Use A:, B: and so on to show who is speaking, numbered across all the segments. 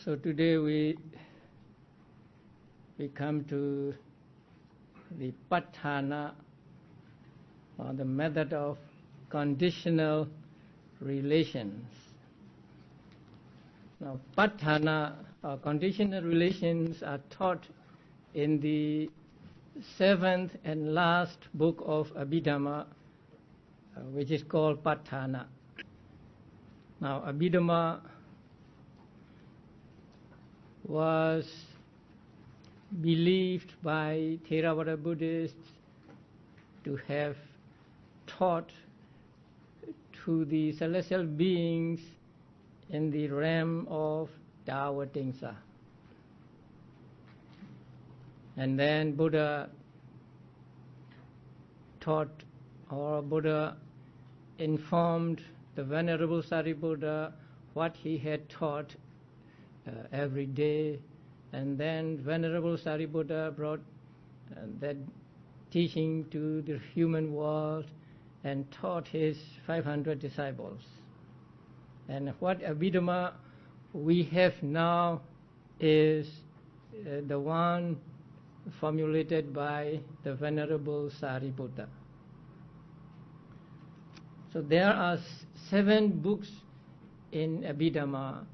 A: So today we come to the patthana, or the method of conditional relations. Now, patthana, or conditional relations, are taught in the 7th and last book of Abhidhamma, which is called patthana. Now, Abhidhamma was believed by Theravada Buddhists to have taught to the celestial beings in the realm of Tawatingsa. And then Buddha taught, or Buddha informed the Venerable Sariputta what he had taught every day, and then Venerable Sariputta brought that teaching to the human world and taught his 500 disciples. And what Abhidhamma we have now is the one formulated by the Venerable Sariputta. So there are 7 books in Abhidhamma,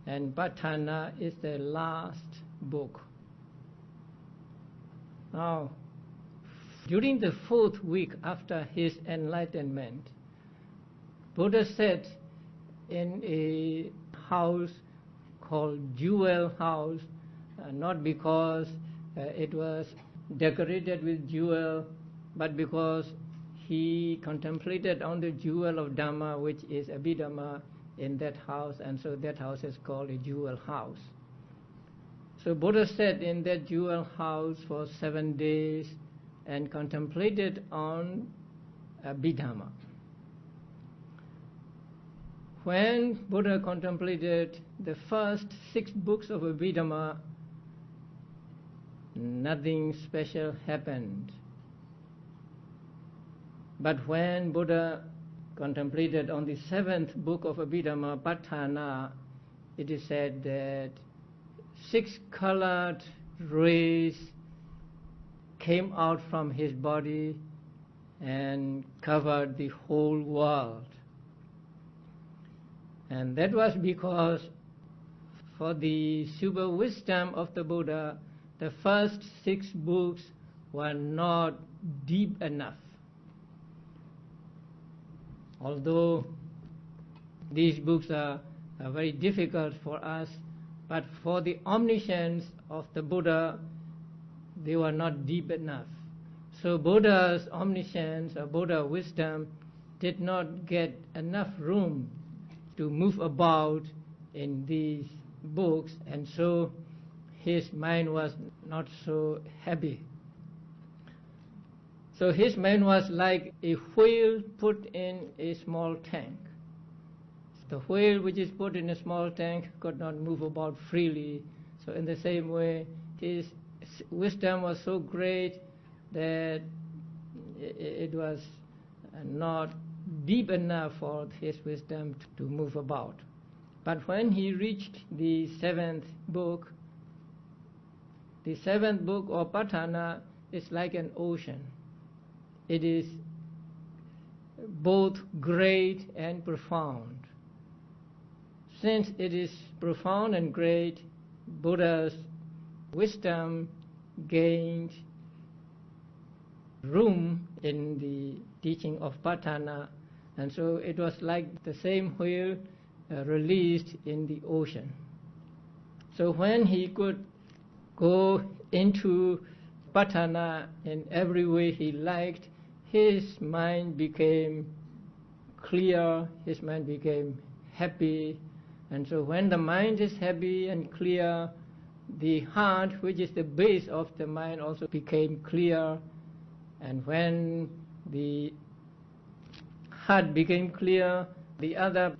A: and patthana is the last book. Now, during the 4th week after his enlightenment, Buddha sat in a house called Jewel House, not because it was decorated with jewel, but because he contemplated on the jewel of Dhamma, which is Abhidhamma, in that house, and so that house is called a jewel house. So Buddha sat in that jewel house for 7 days and contemplated on Abhidhamma. When Buddha contemplated the first 6 books of Abhidhamma, nothing special happened. But when Buddha contemplated on the 7th book of Abhidhamma, patthana, it is said that 6 colored rays came out from his body and covered the whole world. And that was because, for the super wisdom of the Buddha, the first 6 books were not deep enough. Although these books are very difficult for us, but for the omniscience of the Buddha, they were not deep enough. So Buddha's omniscience, or Buddha wisdom, did not get enough room to move about in these books, and so his mind was not so happy. So his mind was like a whale put in a small tank. The whale which is put in a small tank could not move about freely. So in the same way, his wisdom was so great that it was not deep enough for his wisdom to move about. But when he reached the 7th book, the 7th book of patthana is like an ocean. It is both great and profound. Since it is profound and great, Buddha's wisdom gained room in the teaching of patthana, and so it was like the same whale released in the ocean. So when he could go into patthana in every way he liked, his mind became clear, his mind became happy. And so when the mind is happy and clear, the heart, which is the base of the mind, also became clear. And when the heart became clear, the other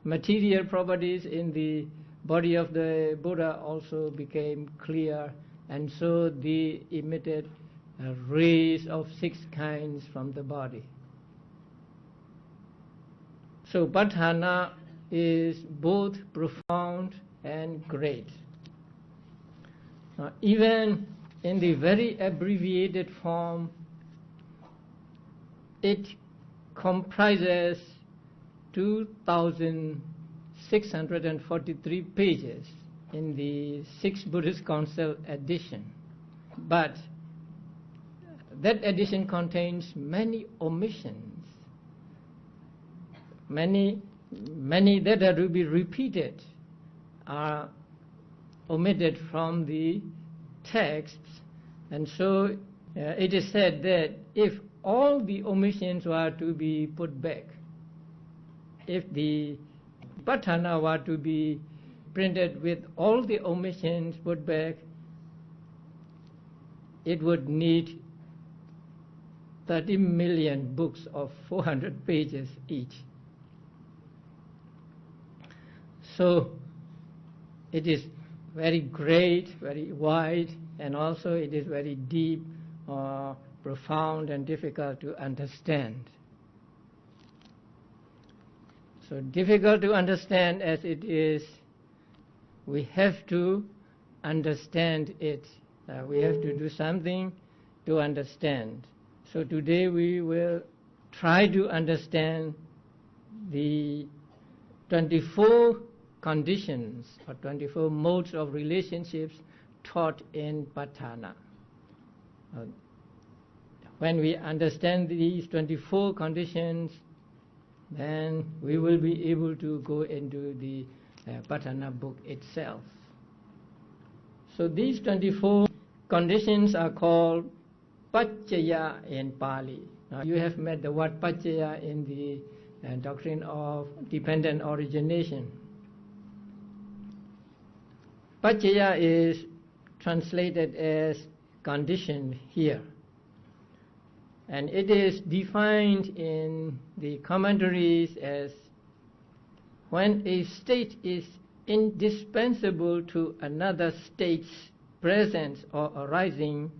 A: material properties in the body of the Buddha also became clear, and so they emitted rays of 6 kinds from the body. So patthana is both profound and great. Now, even in the very abbreviated form, it comprises 2,643 pages in the 6th Buddhist Council edition. But that edition contains many omissions, many that are to be repeated are omitted from the texts, and so it is said that if all the omissions were to be put back, if the Patthana were to be printed with all the omissions put back, it would need 30 million books of 400 pages each. So it is very great, very wide, and also it is very deep, profound, and difficult to understand. So difficult to understand as it is, we have to understand it. We have to do something to understand. So today we will try to understand the 24 conditions or 24 modes of relationships taught in Patthana. When we understand these 24 conditions, then we will be able to go into the Patthana book itself. So these 24 conditions are called Paccaya in Pali. Now you have met the word Paccaya in the doctrine of dependent origination. Paccaya is translated as condition here, and it is defined in the commentaries as when a state is indispensable to another state's presence or arising,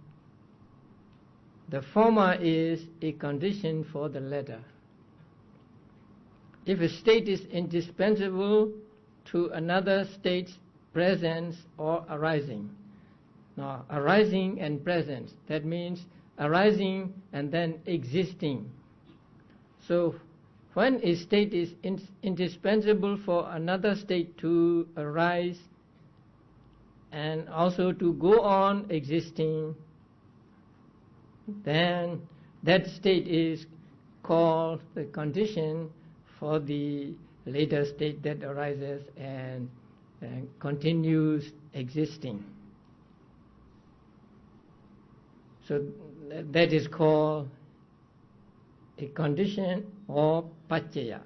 A: the former is a condition for the latter. If a state is indispensable to another state's presence or arising. Now, arising and presence, that means arising and then existing. So, when a state is indispensable for another state to arise and also to go on existing, then that state is called the condition for the later state that arises and continues existing. So that is called a condition or paccaya.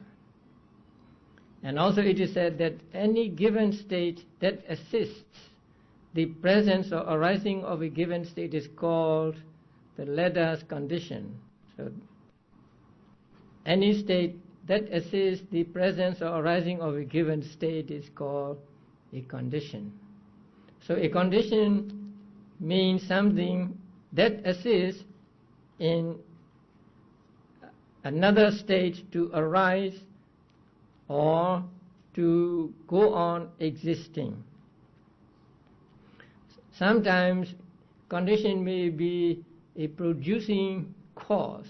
A: And also it is said that any given state that assists the presence or arising of a given state is called the latter's condition. So any state that assists the presence or arising of a given state is called a condition. So a condition means something that assists in another state to arise or to go on existing. Sometimes condition may be a producing cause.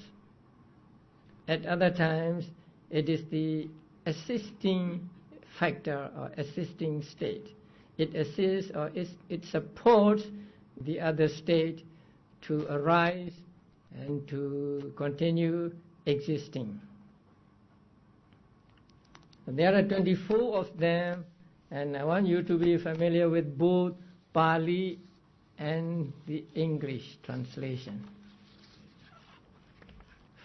A: At other times it is the assisting factor or assisting state. It assists or it supports the other state to arise and to continue existing. There are 24 of them, and I want you to be familiar with both Pali and the English translation.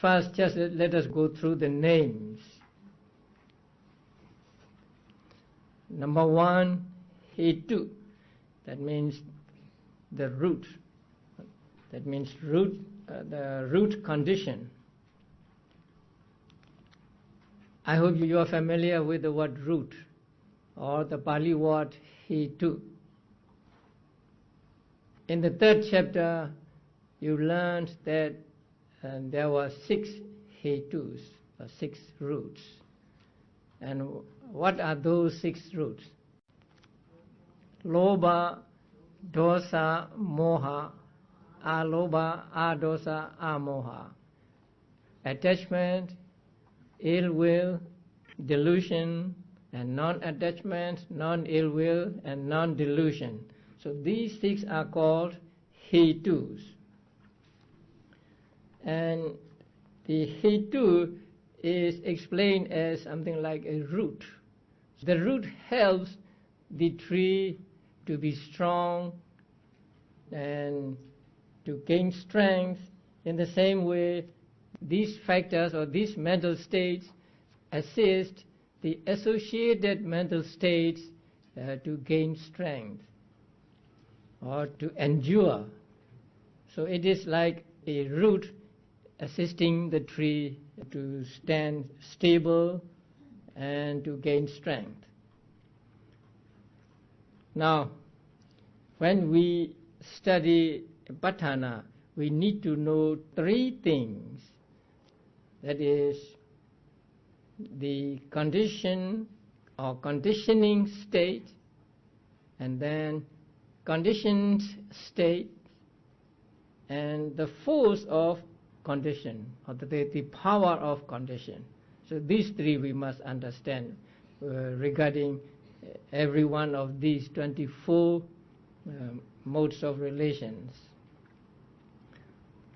A: First, just let us go through the names. Number 1, Hetu, that means the root. That means the root condition. I hope you are familiar with the word root or the Pali word Hetu. In the 3rd chapter, you learned that there were 6 Hetus, or 6 roots. And what are those 6 roots? Loba, dosa, moha, aloba, adosa, amoha. Attachment, ill will, delusion, and non-attachment, non-ill will, and non-delusion. So these 6 are called hetus. And the hetu is explained as something like a root. The root helps the tree to be strong and to gain strength. In the same way, these factors or these mental states assist the associated mental states to gain strength or to endure. So it is like a root assisting the tree to stand stable and to gain strength. Now, when we study Patthana, we need to know 3 things. That is, the condition or conditioning state, and then conditioned state, and the force of condition, or the power of condition. So these 3 we must understand regarding every one of these 24 modes of relations.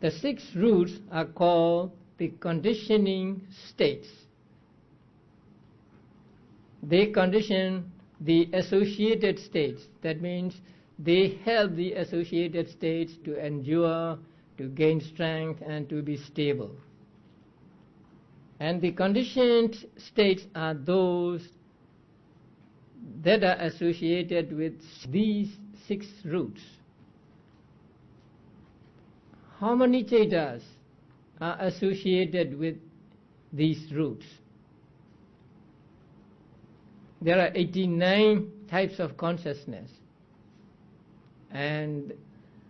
A: The 6 roots are called the conditioning states. They condition the associated states. That means they help the associated states to endure, to gain strength, and to be stable. And the conditioned states are those that are associated with these 6 roots. How many chetas are associated with these roots? There are 89 types of consciousness, and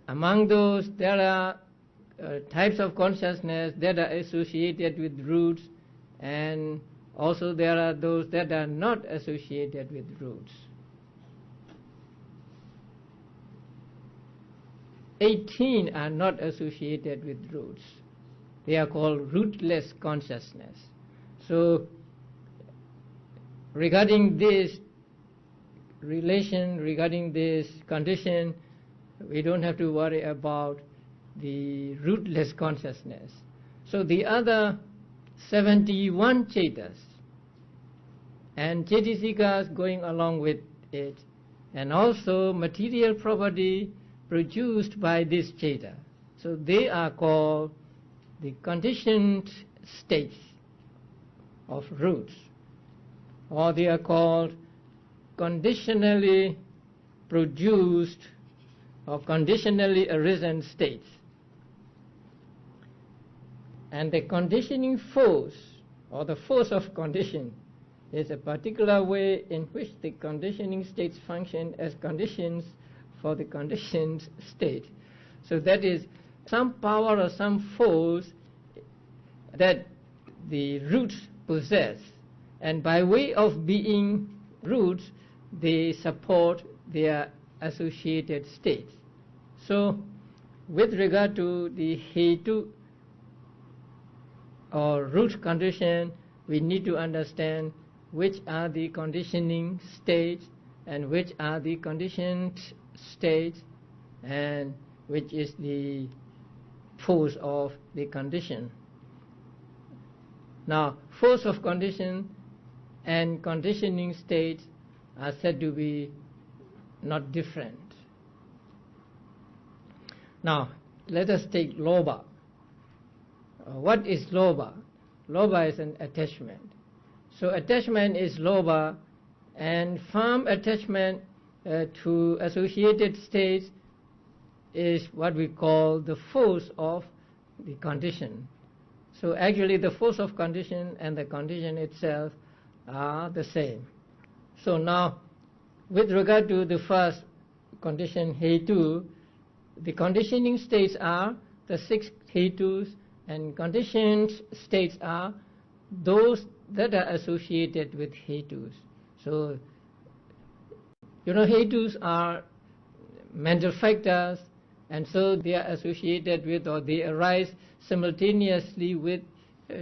A: among those there are types of consciousness that are associated with roots, and also there are those that are not associated with roots. 18 are not associated with roots. They are called rootless consciousness. So regarding this relation, regarding this condition, we don't have to worry about the rootless consciousness. So the other 71 chetas and chetasikas going along with it, and also material property produced by this cheta. So they are called the conditioned states of roots, or they are called conditionally produced or conditionally arisen states. And the conditioning force, or the force of condition, is a particular way in which the conditioning states function as conditions for the conditioned state. So that is some power or some force that the roots possess, and by way of being roots, they support their associated states. So with regard to the hetu or root condition, we need to understand which are the conditioning states and which are the conditioned states, and which is the force of the condition. Now, force of condition and conditioning states are said to be not different. Now, let us take loba. What is loba? Loba is an attachment. So attachment is loba, and firm attachment to associated states is what we call the force of the condition. So actually the force of condition and the condition itself are the same. So now, with regard to the first condition, hetu, the conditioning states are the 6 hetus, and conditioned states are those that are associated with hetus. So Hetus are mental factors, and so they are associated with, or they arise simultaneously with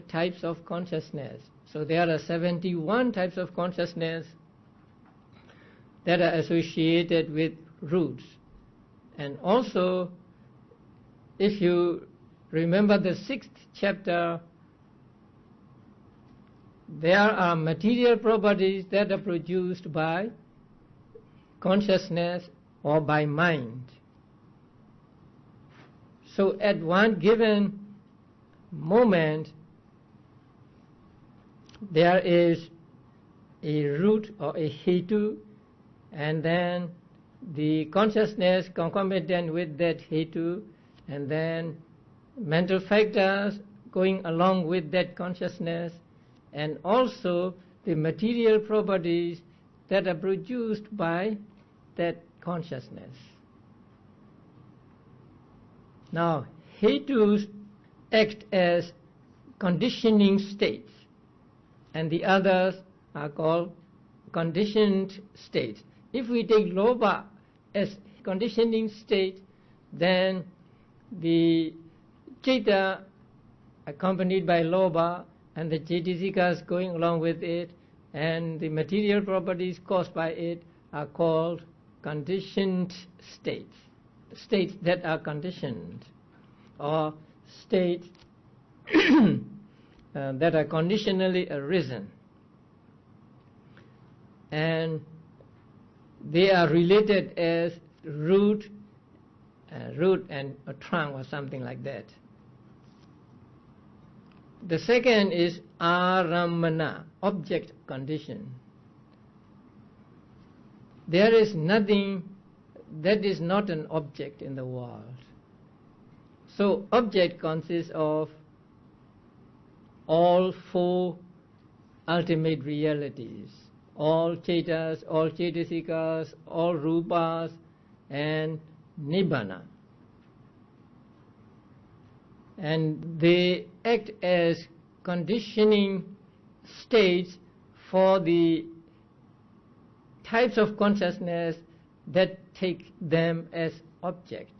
A: types of consciousness. So there are 71 types of consciousness that are associated with roots. And also, if you remember the 6th chapter, there are material properties that are produced by consciousness or by mind. So at one given moment, there is a root or a hetu, and then the consciousness concomitant with that hetu, and then mental factors going along with that consciousness, and also the material properties that are produced by that consciousness. Now, hetus act as conditioning states, and the others are called conditioned states. If we take lobha as conditioning state, then the citta accompanied by lobha and the cetasikas going along with it and the material properties caused by it are called conditioned states, states that are conditioned, or states that are conditionally arisen. And they are related as root and a trunk or something like that. The second is aramana, object condition. There is nothing that is not an object in the world. So object consists of all four ultimate realities, all cetas, all cetasikas, all rupas, and nibbana. And they act as conditioning states for the types of consciousness that take them as object.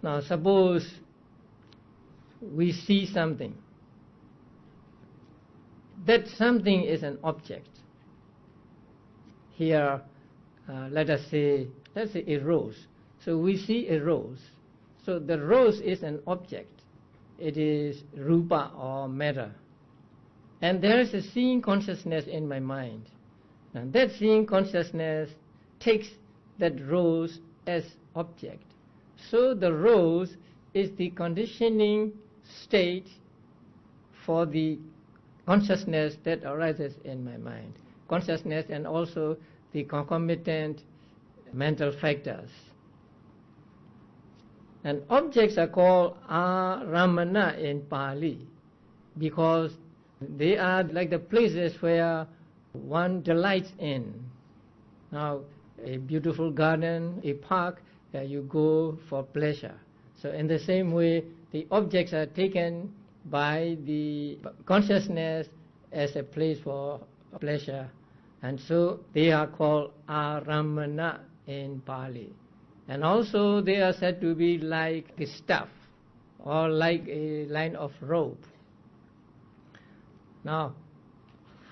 A: Now suppose we see something. That something is an object. Here, let us say a rose. So we see a rose. So the rose is an object. It is rupa or matter. And there is a seeing consciousness in my mind. And that seeing consciousness takes that rose as object. So the rose is the conditioning state for the consciousness that arises in my mind. Consciousness and also the concomitant mental factors. And objects are called aramana in Pali because they are like the places where one delights in. Now, a beautiful garden, a park, you go for pleasure. So in the same way, the objects are taken by the consciousness as a place for pleasure. And so they are called aramana in Pali. And also they are said to be like a staff or like a line of rope. Now,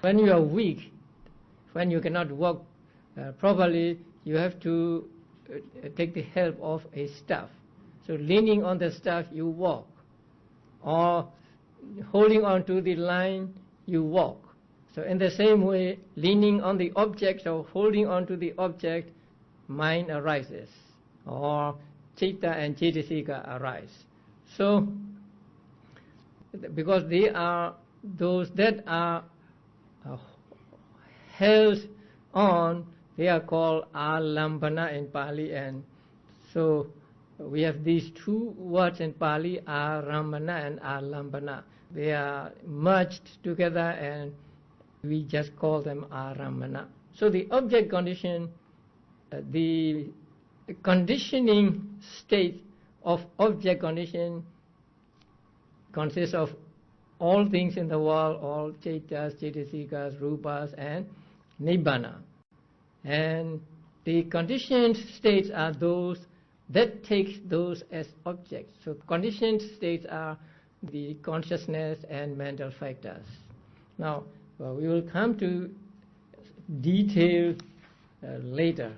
A: when you are weak, when you cannot walk properly, you have to take the help of a staff. So leaning on the staff, you walk. Or holding on to the line, you walk. So in the same way, leaning on the object or holding on to the object, mind arises. Or citta and cetasika arise. So, because they are those that are held on, they are called alambana in Pali, and so we have these two words in Pali, aramana and alambana. They are merged together and we just call them aramana. So the object condition, the conditioning state of object condition consists of all things in the world, all cetas, cetasikas, rupas, and nibbana. And the conditioned states are those that take those as objects. So conditioned states are the consciousness and mental factors. Now, we will come to detail later.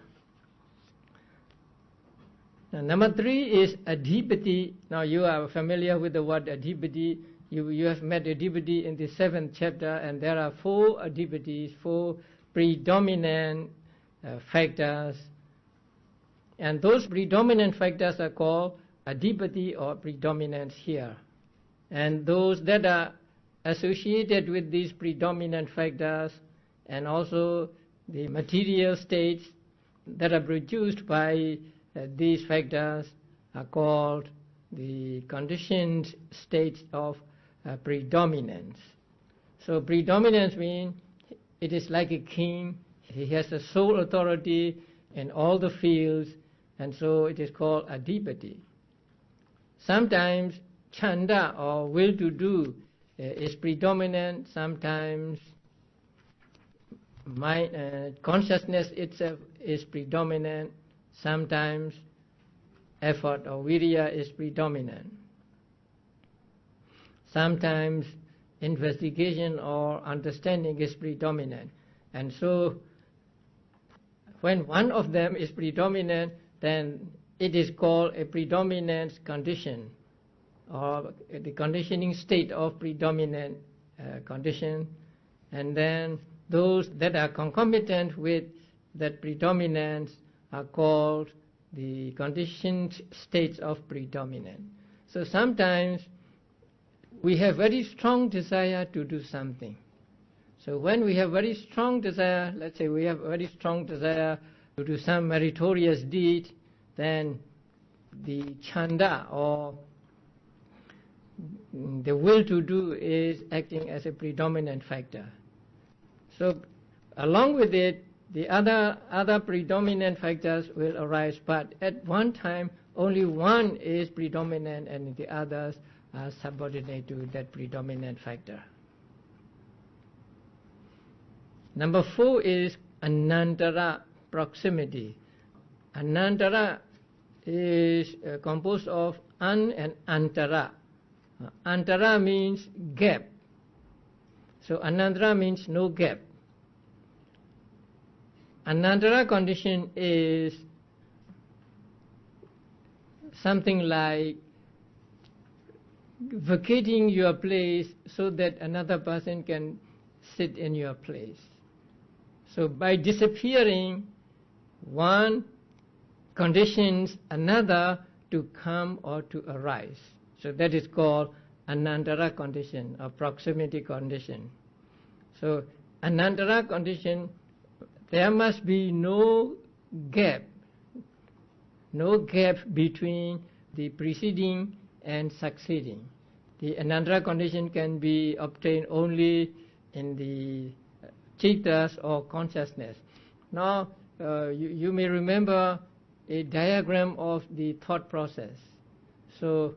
A: Now, number 3 is adhipati. Now, you are familiar with the word adhipati. You have met adhipati in the 7th chapter, and there are 4 adhipatis, 4 predominant factors. And those predominant factors are called adhipati or predominance here. And those that are associated with these predominant factors and also the material states that are produced by these factors are called the conditioned states of predominance. So predominance means it is like a king. He has the sole authority in all the fields, and so it is called adhipati. Sometimes chanda or will to do is predominant. Sometimes consciousness itself is predominant. Sometimes effort or virya is predominant. Sometimes investigation or understanding is predominant. And so when one of them is predominant, then it is called a predominant condition, or the conditioning state of predominant condition. And then those that are concomitant with that predominance are called the conditioned states of predominant. So sometimes we have very strong desire to do something. So when we have very strong desire, let's say we have very strong desire to do some meritorious deed, then the chanda or the will to do is acting as a predominant factor. So along with it, the other predominant factors will arise, but at one time only one is predominant and the others are subordinate to that predominant factor. Number 4 is anantara, proximity. Anantara is composed of an and antara. Antara means gap. So anantara means no gap. Anantara condition is something like vacating your place so that another person can sit in your place. So by disappearing, one conditions another to come or to arise. So that is called anantara condition or proximity condition. So anantara condition, there must be no gap between the preceding and succeeding. The anantara condition can be obtained only in the chittas or consciousness. Now, you may remember a diagram of the thought process. So,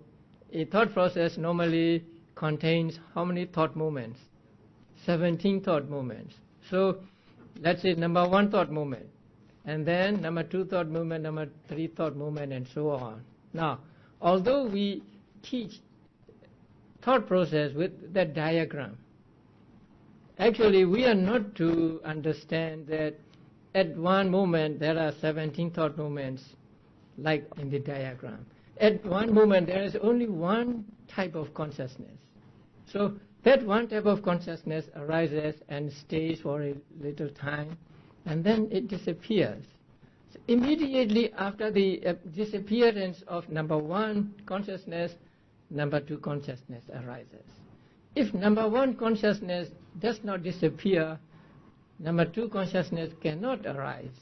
A: a thought process normally contains how many thought moments? 17 thought moments. So, let's say number 1 thought moment, and then number 2 thought moment, number 3 thought moment, and so on. Now, although we teach thought process with that diagram, actually we are not to understand that at one moment there are 17 thought moments like in the diagram. At one moment there is only one type of consciousness. So that one type of consciousness arises and stays for a little time, and then it disappears. So immediately after the disappearance of number 1 consciousness, number 2 consciousness arises. If number 1 consciousness does not disappear, number 2 consciousness cannot arise,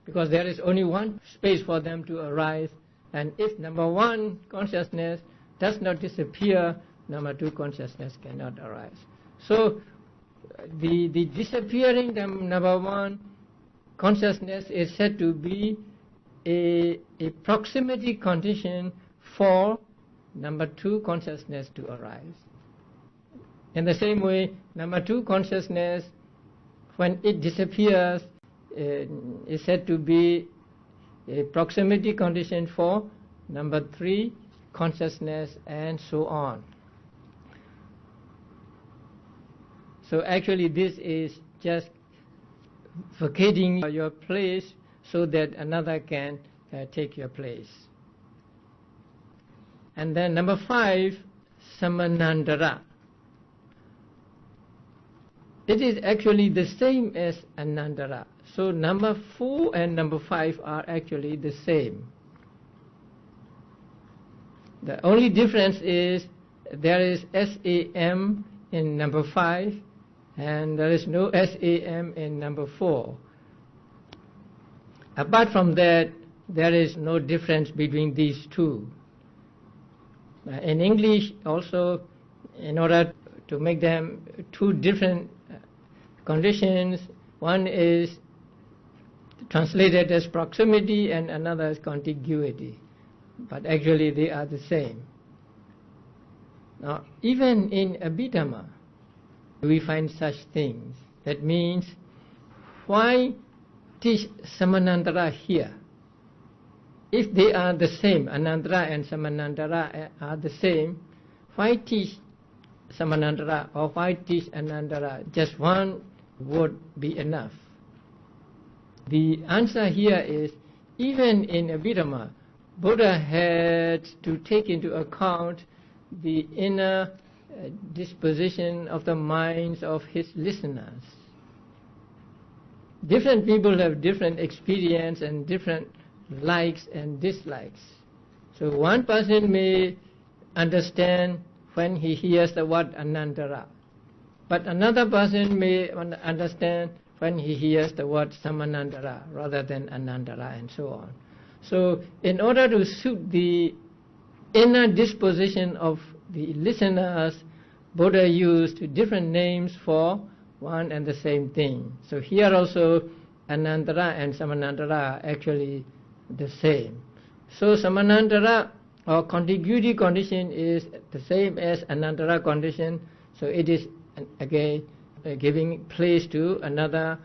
A: because there is only one space for them to arise. And if number 1 consciousness does not disappear, number 2 consciousness cannot arise. So the disappearing number 1 consciousness is said to be a proximity condition for number 2 consciousness to arise. In the same way, number 2 consciousness, when it disappears, is said to be a proximity condition for number 3, consciousness, and so on. So actually this is just vacating your place so that another can take your place. And then number 5, samanandara. It is actually the same as anandara. So number 4 and number 5 are actually the same. The only difference is there is SAM in number 5 and there is no SAM in number 4. Apart from that, there is no difference between these two. In English also, in order to make them two different conditions, one is translated as proximity and another as contiguity, but actually they are the same. Now, even in Abhidhamma, we find such things. That means, why teach samanandara here? If they are the same, anandara and samanandara are the same, why teach samanandara or why teach anandara? Just one would be enough. The answer here is, even in Abhidhamma, Buddha had to take into account the inner disposition of the minds of his listeners. Different people have different experience and different likes and dislikes. So one person may understand when he hears the word anandara, but another person may understand when he hears the word samanandara rather than anandara, and so on. So in order to suit the inner disposition of the listeners, Buddha used different names for one and the same thing. So here also anandara and samanandara are actually the same. So samanandara or contiguity condition is the same as anandara condition, so it is again giving place to another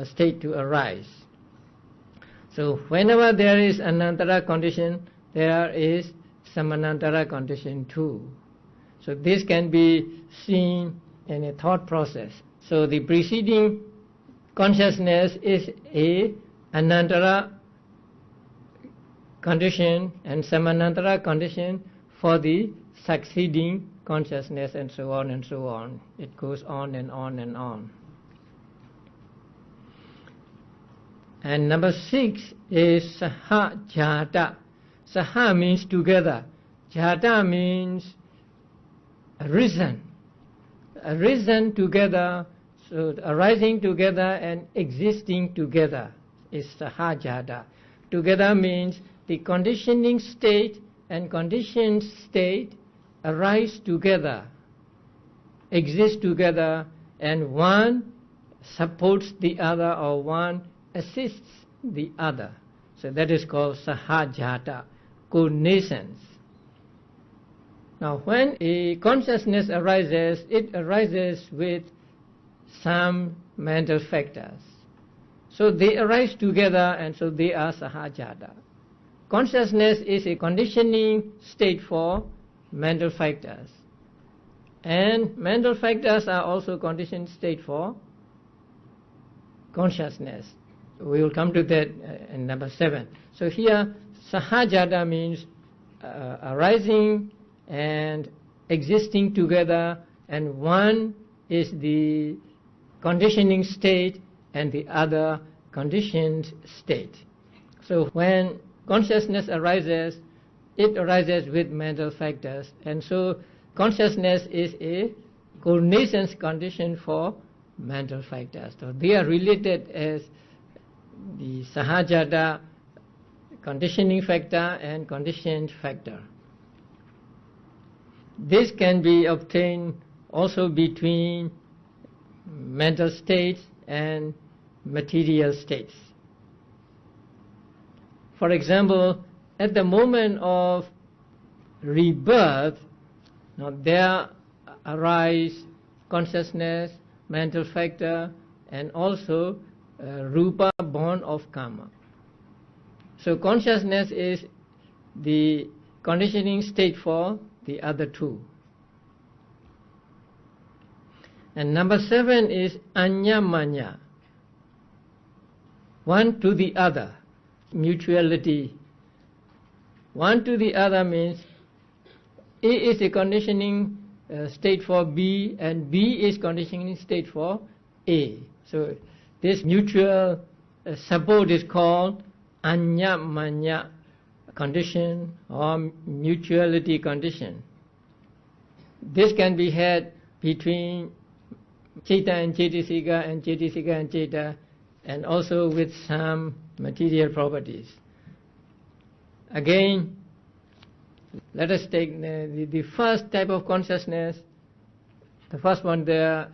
A: state to arise. So whenever there is anandara condition, there is samanandara condition too. So this can be seen in a thought process. So the preceding consciousness is a anandara condition and samanandara condition for the succeeding consciousness, and so on and so on. It goes on and on and on. And number 6 is saha jata. Saha means together. Jata means arisen. Arisen together, so arising together and existing together is saha jata. Together means the conditioning state and conditioned state arise together, exist together, and one supports the other or one assists the other. So that is called sahajata, co-nascence. Now when a consciousness arises, it arises with some mental factors. So they arise together, and so they are sahajata. Consciousness is a conditioning state for mental factors, and mental factors are also conditioned state for consciousness. We will come to that in number 7. So here sahajata means arising and existing together, and one is the conditioning state and the other conditioned state. So when consciousness arises, it arises with mental factors, and so consciousness is a co-nascence condition for mental factors. So they are related as the sahajata, conditioning factor and conditioned factor. This can be obtained also between mental states and material states. For example, at the moment of rebirth, now there arise consciousness, mental factor, and also rupa bond of karma. So consciousness is the conditioning state for the other two. And number 7 is anyamanya, one to the other, mutuality. One to the other means A is a conditioning state for B, and B is conditioning state for A. So this mutual support is called anyamanya condition or mutuality condition. This can be had between Citta and Cetasika and Cetasika and Citta, and also with some material properties. Again, let us take the first type of consciousness, the first one there,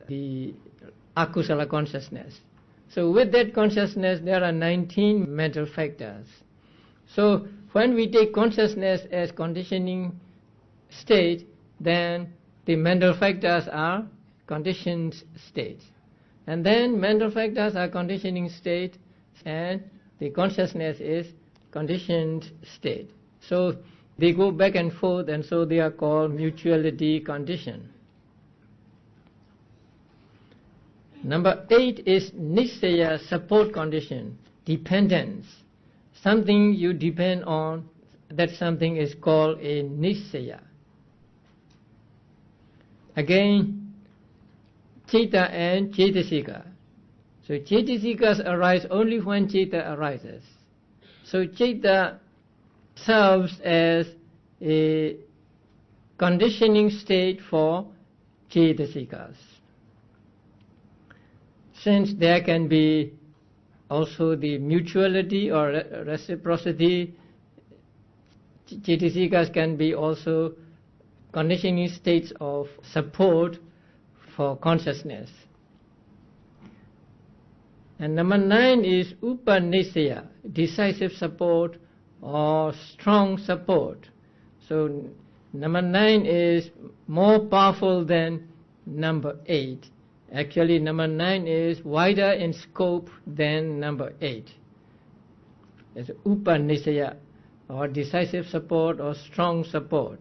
A: the akusala consciousness. So with that consciousness there are 19 mental factors. So when we take consciousness as conditioning state, then the mental factors are conditioned states. And then mental factors are conditioning state and the consciousness is conditioned state. So they go back and forth, and so they are called mutuality condition. Number 8 is nisaya, support condition, dependence. Something you depend on, that something is called a nisaya. Again, citta and cetasika. So cetasikas arise only when citta arises. So citta serves as a conditioning state for cetasikas. Since there can be also the mutuality or reciprocity, cetasikas can be also conditioning states of support for consciousness. And number 9 is upanisaya, decisive support or strong support. So number 9 is more powerful than number 8. Actually, number 9 is wider in scope than number 8. It's upanisaya, or decisive support or strong support.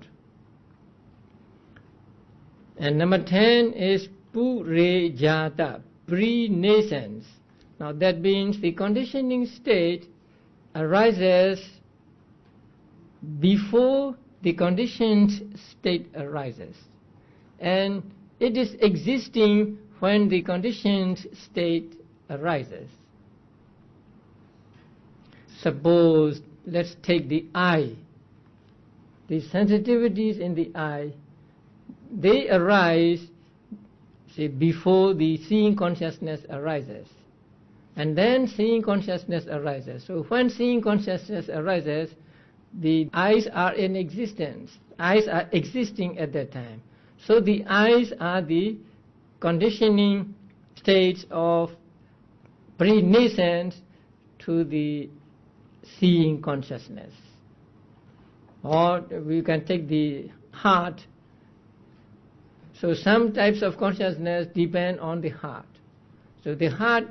A: And number 10 is purejata, pre-nascence. Now that means the conditioning state arises before the conditioned state arises, and it is existing when the conditioned state arises. Suppose, let's take the eye. The sensitivities in the eye, they arise, say, before the seeing consciousness arises. And then seeing consciousness arises. So when seeing consciousness arises, the eyes are in existence. Eyes are existing at that time. So the eyes are the conditioning states of pre-nascence to the seeing consciousness. Or we can take the heart. So some types of consciousness depend on the heart. So the heart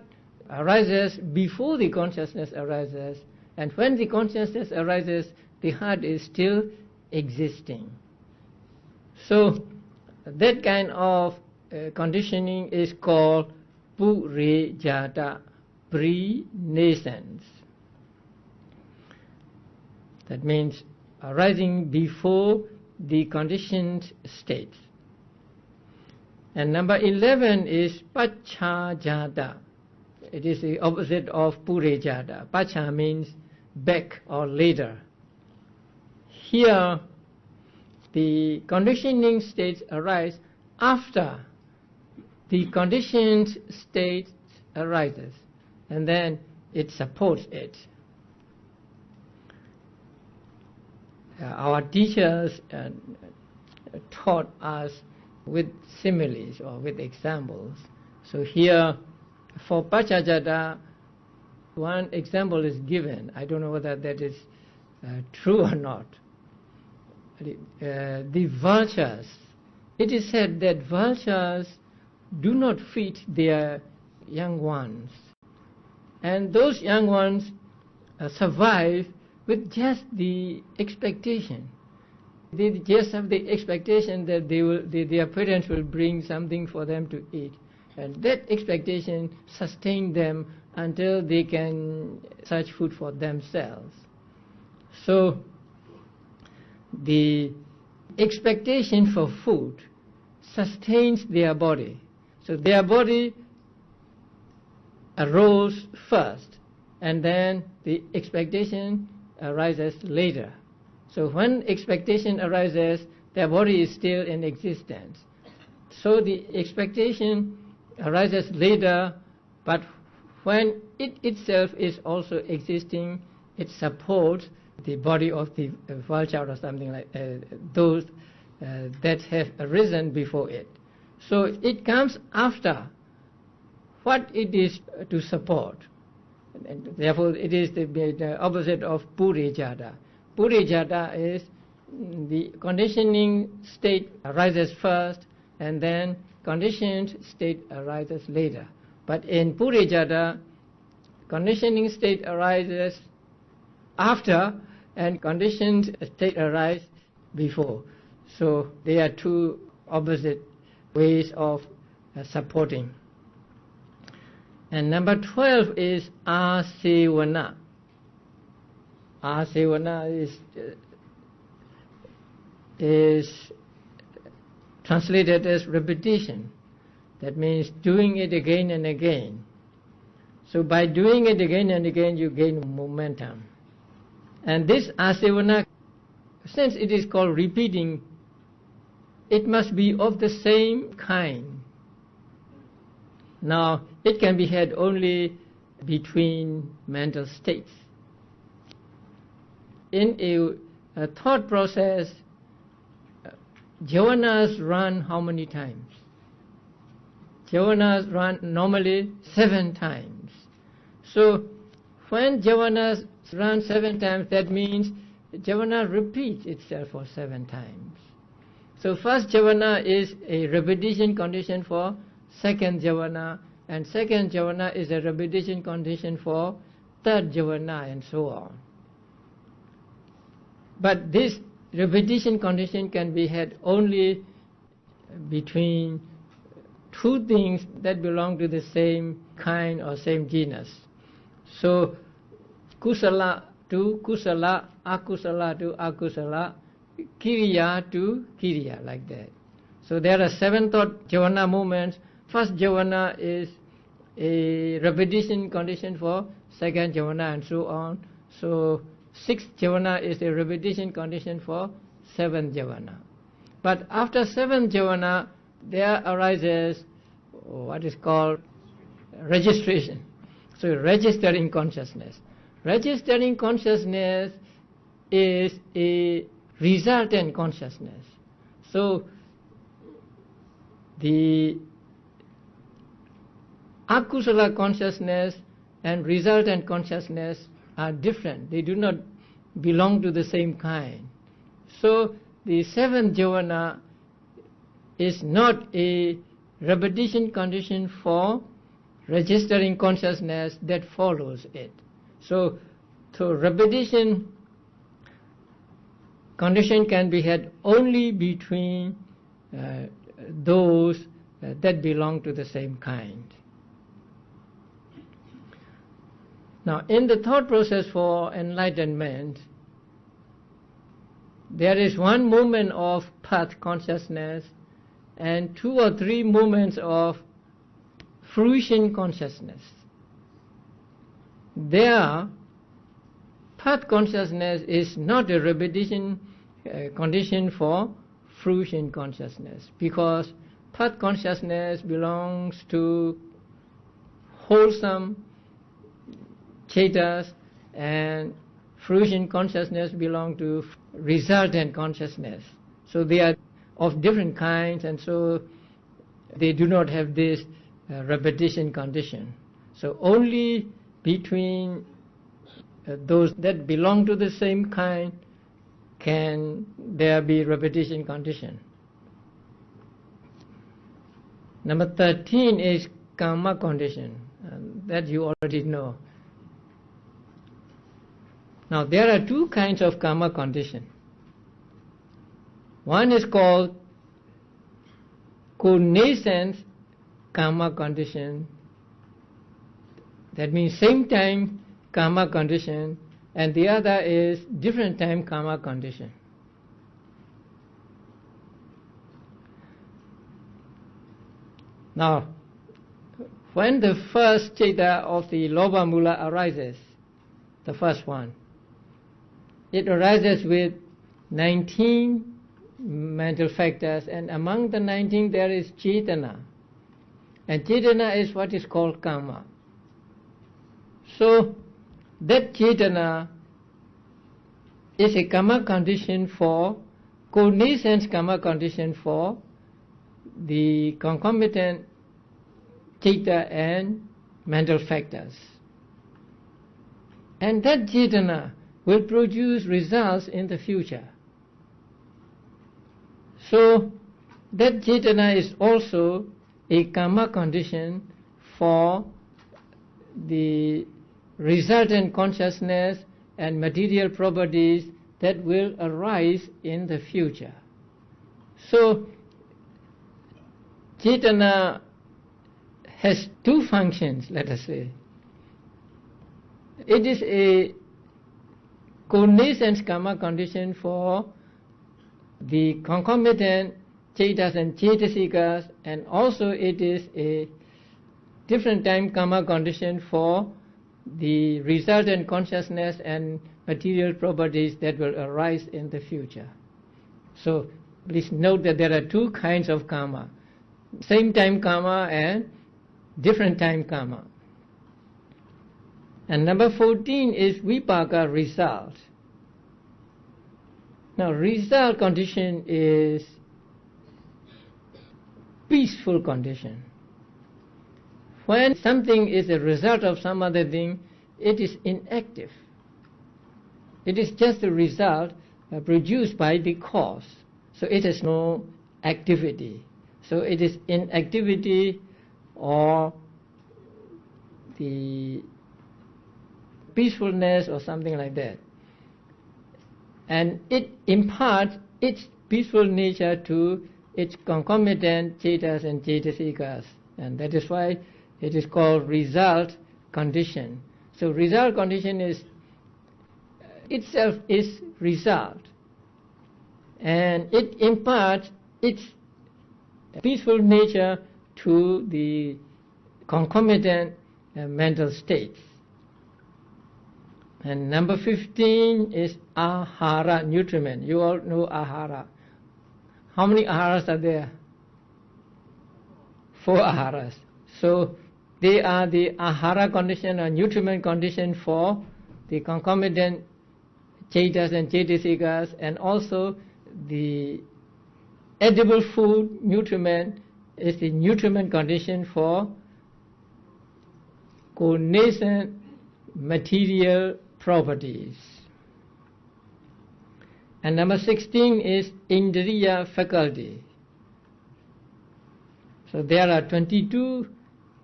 A: arises before the consciousness arises, and when the consciousness arises, the heart is still existing. So that kind of conditioning is called purejata, pre-nascence. That means arising before the conditioned state. And number 11 is pachajata. It is the opposite of purejata. Pacha means back or later. Here, the conditioning states arise after the conditioned state arises, and then it supports it. Our teachers taught us with similes or with examples. So here, for pachajata, one example is given. I don't know whether that is true or not. The vultures, it is said that vultures do not feed their young ones. And those young ones survive with just the expectation. They just have the expectation that their parents will bring something for them to eat. And that expectation sustains them until they can search food for themselves. So the expectation for food sustains their body. So their body arose first, and then the expectation arises later. So when expectation arises, their body is still in existence. So the expectation arises later, but when it itself is also existing, it supports the body of the vulture or something like those that have arisen before it. So it comes after what it is to support. And therefore it is the opposite of Purijata. Purijata is the conditioning state arises first, and then conditioned state arises later. But in Purijata, conditioning state arises after and conditioned state arises before. So they are two opposite ways of supporting. And number 12 is asevana. Asevana is translated as repetition. That means doing it again and again. So by doing it again and again, you gain momentum. And this asevana, since it is called repeating, it must be of the same kind. Now, it can be had only between mental states. In a thought process, javanas run how many times? Javanas run normally 7 times. So when javanas run 7 times, that means javana repeats itself for 7 times. So first javana is a repetition condition for second javana, and second javana is a repetition condition for third javana, and so on. But this repetition condition can be had only between 2 things that belong to the same kind or same genus. So kusala to kusala, akusala to akusala, kiriya to kiriya, like that. So there are 7 thought javana movements. First javana is a repetition condition for second javana, and so on. So 6th javana is a repetition condition for 7th javana. But after 7th javana, there arises what is called registration. So registering consciousness. Registering consciousness is a resultant consciousness. So the akusala consciousness and resultant consciousness are different. They do not belong to the same kind. So the 7th javana is not a repetition condition for registering consciousness that follows it. So repetition condition can be had only between those that belong to the same kind. Now, in the thought process for enlightenment, there is one moment of path consciousness and 2 or 3 moments of fruition consciousness. There, path consciousness is not a repetition condition for fruition consciousness, because path consciousness belongs to wholesome chetas, and fruition consciousness belong to resultant consciousness. So they are of different kinds, and so they do not have this repetition condition. So only between those that belong to the same kind can there be repetition condition. Number 13 is karma condition. that you already know. Now there are two kinds of karma condition. One is called connaissance karma condition. That means same time karma condition, and the other is different time karma condition. Now, when the first citta of the lobha mula arises, the first one, it arises with 19 mental factors, and among the 19 there is cetana, and cetana is what is called karma. So that cetana is a karma condition for, connaissance karma condition for the concomitant citta and mental factors. And that cetana will produce results in the future. So that cetana is also a karma condition for the resultant consciousness and material properties that will arise in the future. So cetana has two functions, let us say. It is a connaissance karma condition for the concomitant cettas and cetasikas, and also it is a different time karma condition for the resultant consciousness and material properties that will arise in the future. So please note that there are two kinds of karma, same time karma and different time karma. And number 14 is vipaka, result. Now result condition is peaceful condition. When something is a result of some other thing, it is inactive. It is just a result produced by the cause. So it has no activity. So it is inactivity or the peacefulness or something like that. And it imparts its peaceful nature to its concomitant cettas and cetasikas. And that is why it is called result condition. So result condition is itself is result, and it imparts its peaceful nature to the concomitant mental states. And number 15 is ahara, nutriment. You all know ahara. How many aharas are there? 4 aharas. So they are the ahara condition or nutriment condition for the concomitant cettas and cetasikas, and also the edible food nutriment is the nutriment condition for connaissant material properties. And number 16 is indriya, faculty. So there are 22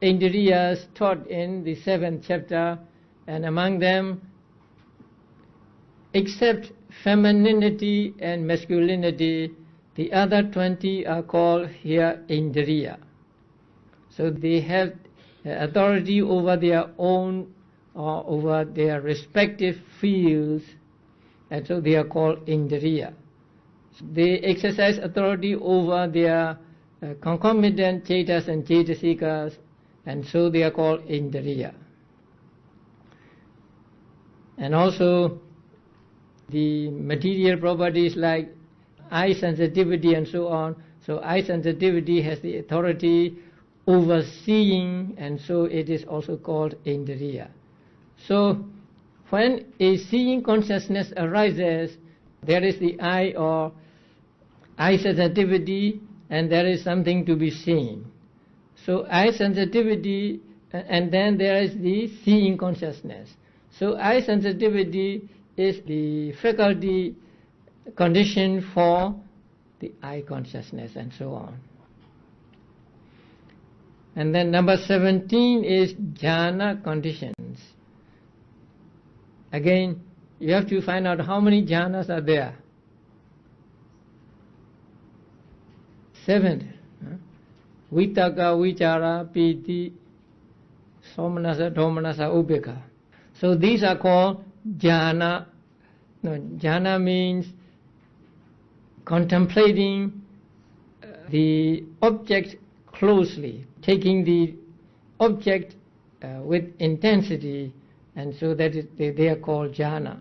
A: indriyas taught in the 7th chapter, and among them, except femininity and masculinity, the other 20 are called here indriya. So they have authority over their own or over their respective fields, and so they are called indriya. So they exercise authority over their concomitant cettas and cetasikas, and so they are called indriya. And also the material properties like eye sensitivity and so on. So eye sensitivity has the authority over seeing, and so it is also called indriya. So when a seeing consciousness arises, there is the eye or eye sensitivity, and there is something to be seen. So eye sensitivity, and then there is the seeing consciousness. So eye sensitivity is the faculty condition for the eye consciousness and so on. And then number 17 is jhana conditions. Again, you have to find out how many jhanas are there. 7. Vitaka, vichara, piti, somanasa, domanasa, ubeka. So these are called jhana. No, jhana means contemplating the object closely, taking the object with intensity, and so that they are called jhana.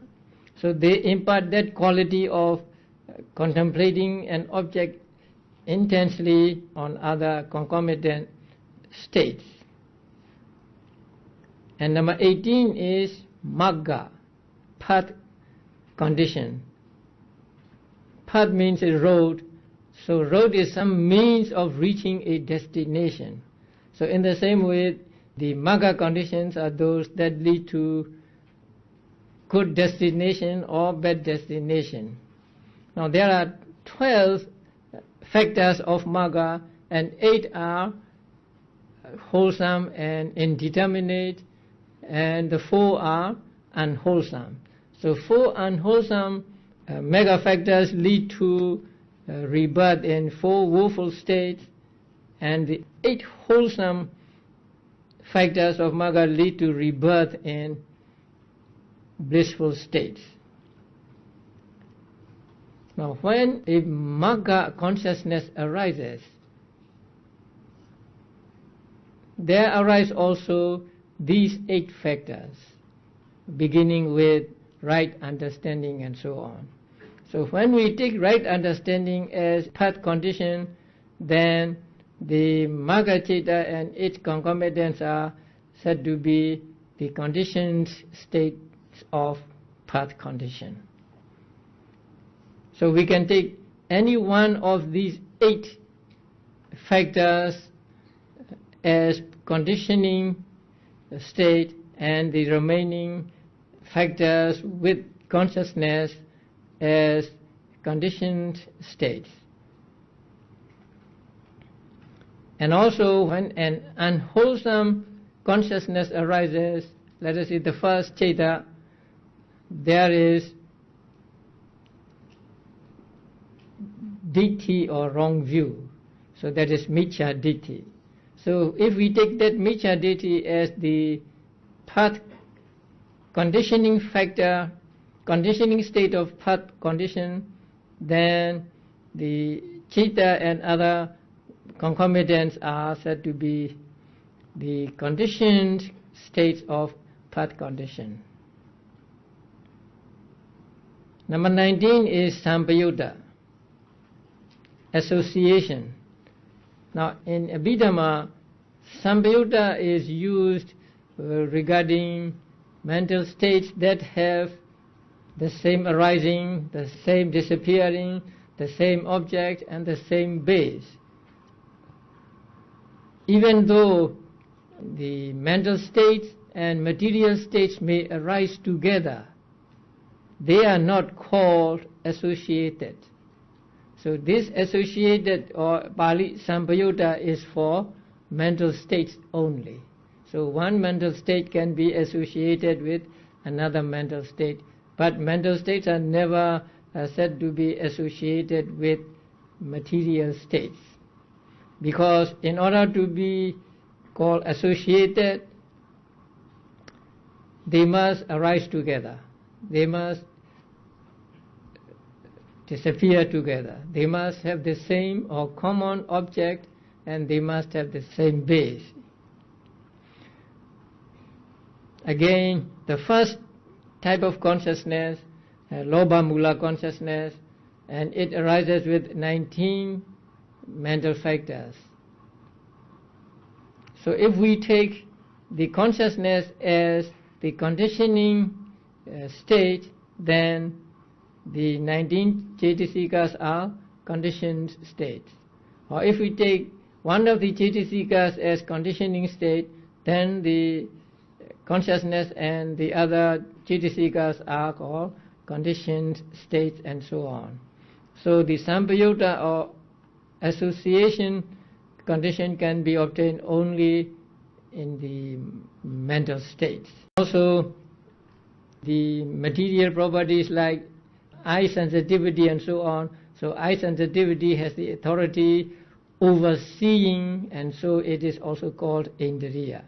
A: So they impart that quality of contemplating an object intensely on other concomitant states. And number 18 is magga, path condition. Path means a road. So road is some means of reaching a destination. So in the same way, the magga conditions are those that lead to good destination or bad destination. Now there are 12 factors of magga, and 8 are wholesome and indeterminate, and the 4 are unwholesome. So 4 unwholesome mega factors lead to rebirth in 4 woeful states, and the 8 wholesome factors of magga lead to rebirth in blissful states. Now when a magga consciousness arises, there arise also these 8 factors, beginning with right understanding and so on. So when we take right understanding as path condition, then the magga chitta and its concomitants are said to be the conditioned states of path condition. So we can take any one of these 8 factors as conditioning state, and the remaining factors with consciousness as conditioned states. And also when an unwholesome consciousness arises, let us see the first chitta, there is ditthi or wrong view. So that is miccha ditthi. So if we take that miccha ditthi as the path conditioning factor, conditioning state of path condition, then the chitta and other concomitants are said to be the conditioned states of path condition. Number 19 is sampayutta, association. Now in Abhidhamma, sampayutta is used regarding mental states that have the same arising, the same disappearing, the same object and the same base. Even though the mental states and material states may arise together, they are not called associated. So this associated or Pali sampayutta is for mental states only. So one mental state can be associated with another mental state, but mental states are never said to be associated with material states. Because in order to be called associated, they must arise together. They must disappear together. They must have the same or common object, and they must have the same base. Again, the first type of consciousness, lobha mula consciousness, and it arises with 19 mental factors. So if we take the consciousness as the conditioning state, then the 19 cetasikas are conditioned states. Or if we take one of the cetasikas as conditioning state, then the consciousness and the other cetasikas are called conditioned states, and so on. So the sampayutta or association condition can be obtained only in the mental states. Also, the material properties like eye sensitivity and so on. So eye sensitivity has the authority over seeing, and so it is also called indriya.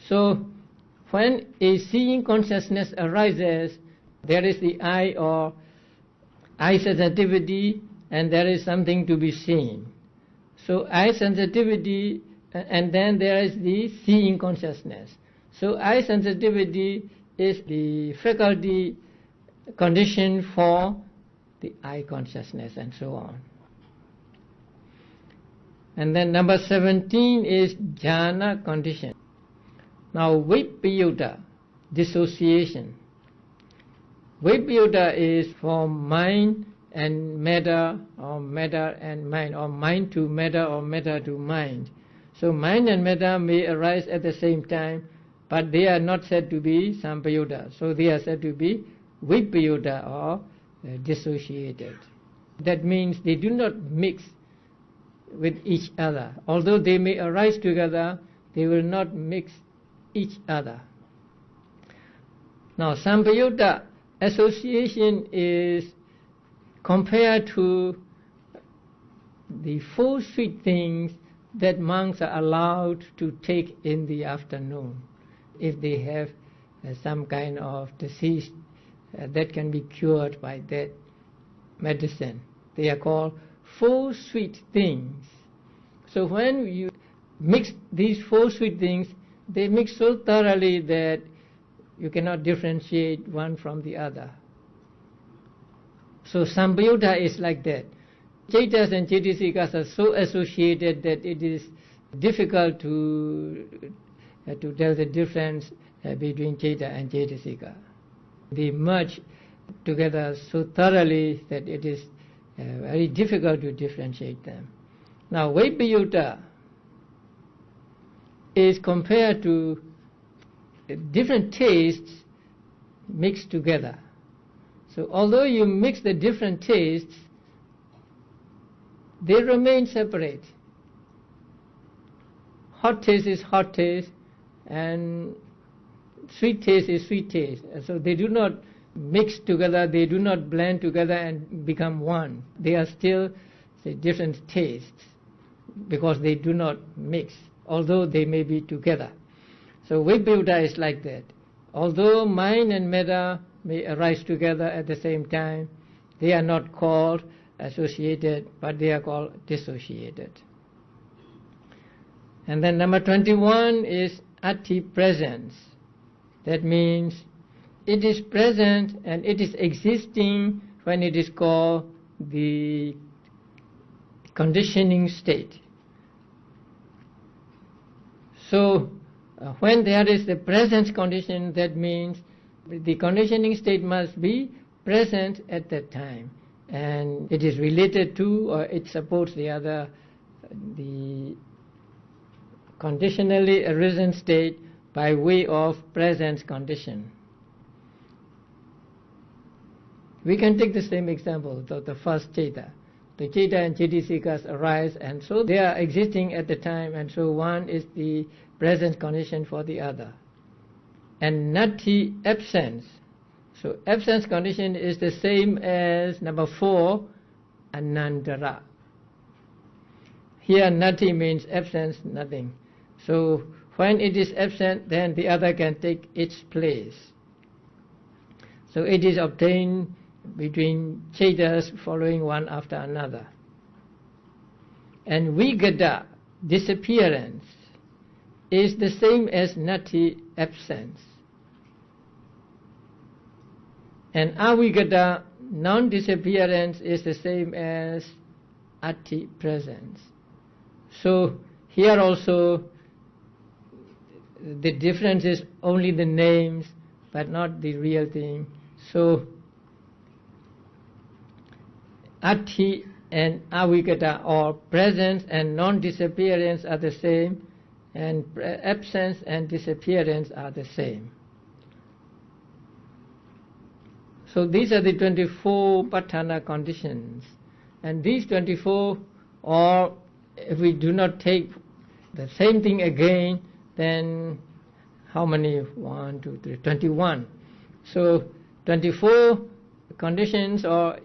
A: So when a seeing consciousness arises, there is the eye or eye sensitivity, and there is something to be seen. So eye sensitivity, and then there is the seeing consciousness. So eye sensitivity is the faculty condition for the eye consciousness and so on. And then number 17 is jhana condition. Now vipayuta, dissociation. Vipayuta is from mind and matter, or matter and mind, or mind to matter, or matter to mind. So mind and matter may arise at the same time, but they are not said to be sampayuta. So they are said to be vipayuta, or dissociated. That means they do not mix with each other. Although they may arise together, they will not mix each other. Now sampayuta association is compared to the 4 sweet things that monks are allowed to take in the afternoon if they have some kind of disease that can be cured by that medicine. They are called 4 sweet things. So when you mix these 4 sweet things, they mix so thoroughly that you cannot differentiate one from the other. So sampayuta is like that. Cetas and cetasikas are so associated that it is difficult to tell the difference between ceta and cetasika. They merge together so thoroughly that it is very difficult to differentiate them. Now vipayuta is compared to different tastes mixed together. So although you mix the different tastes, they remain separate. Hot taste is hot taste, and sweet taste is sweet taste. So they do not mix together, they do not blend together and become one. They are still, say, different tastes because they do not mix, although they may be together. So vipayuta is like that. Although mind and matter may arise together at the same time, they are not called associated, but they are called dissociated. And then number 21 is ati presence. That means it is present and it is existing when it is called the conditioning state. So when there is the presence condition, that means the conditioning state must be present at that time, and it is related to, or it supports the conditionally arisen state by way of presence condition. We can take the same example, the first ceta. The ceta and cetasikas arise, and so they are existing at the time, and so one is the presence condition for the other. And nati, absence. So absence condition is the same as number 4, anandara. Here nati means absence, nothing. So when it is absent, then the other can take its place. So it is obtained between cetas following one after another. And vigata, disappearance, is the same as nati, absence. And avigata, non-disappearance, is the same as ati, presence. So here also the difference is only the names, but not the real thing. So ati and avigata, or presence and non-disappearance, are the same, and absence and disappearance are the same. So these are the 24 patthana conditions, and these 24, or if we do not take the same thing again, then how many? 1, 2, 3, 21. So 24 conditions, or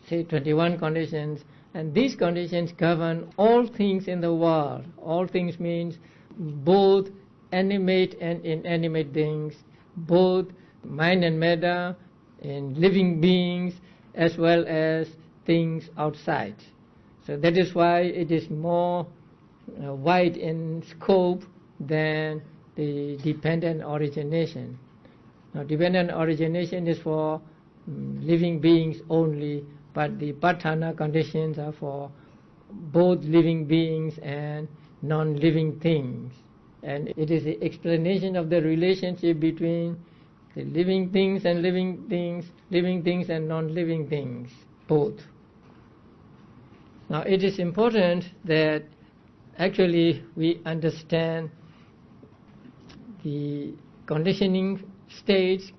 A: say 21 conditions, and these conditions govern all things in the world. All things means both animate and inanimate things, both mind and matter, in living beings as well as things outside. So that is why it is more wide in scope than the dependent origination. Now, dependent origination is for living beings only, but the patthana conditions are for both living beings and non-living things. And it is the explanation of the relationship between the living things and living things and non-living things, both. Now, it is important that actually we understand the conditioned states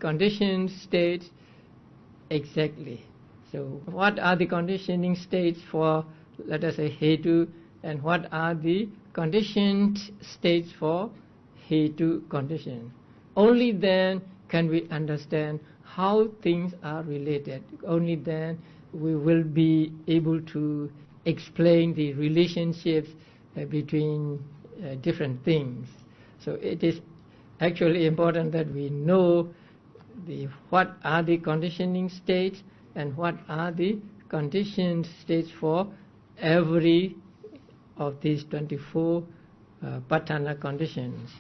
A: exactly. So what are the conditioning states for, let us say, hetu, and what are the conditioned states for hetu condition? Only then can we understand how things are related. Only then we will be able to explain the relationships between different things. So it is actually important that we know what are the conditioning states and what are the conditioned states for every of these 24 patthana conditions.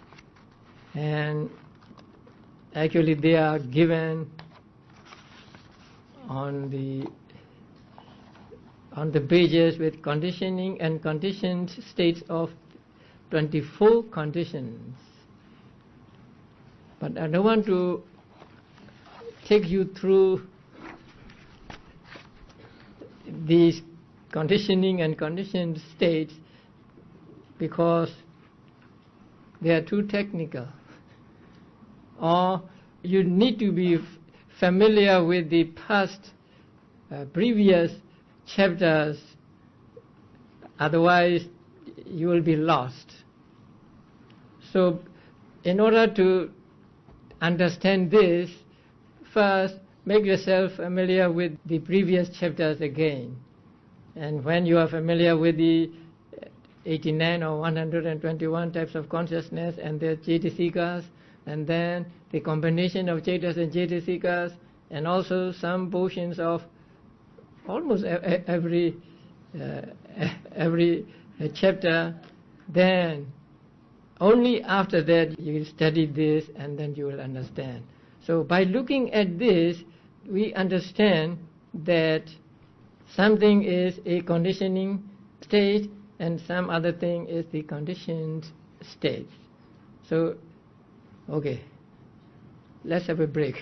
A: And actually they are given on the pages with conditioning and conditioned states of 24 conditions. But I don't want to take you through these conditioning and conditioned states because they are too technical. Or you need to be familiar with the past, previous chapters, otherwise you will be lost. So in order to understand this, first make yourself familiar with the previous chapters again. And when you are familiar with the 89 or 121 types of consciousness and their cetasikas, and then the combination of cetas and cetasikas, and also some portions of almost every chapter, then only after that you will study this and then you will understand. So by looking at this, we understand that something is a conditioning state and some other thing is the conditioned state. So, okay, let's have a break.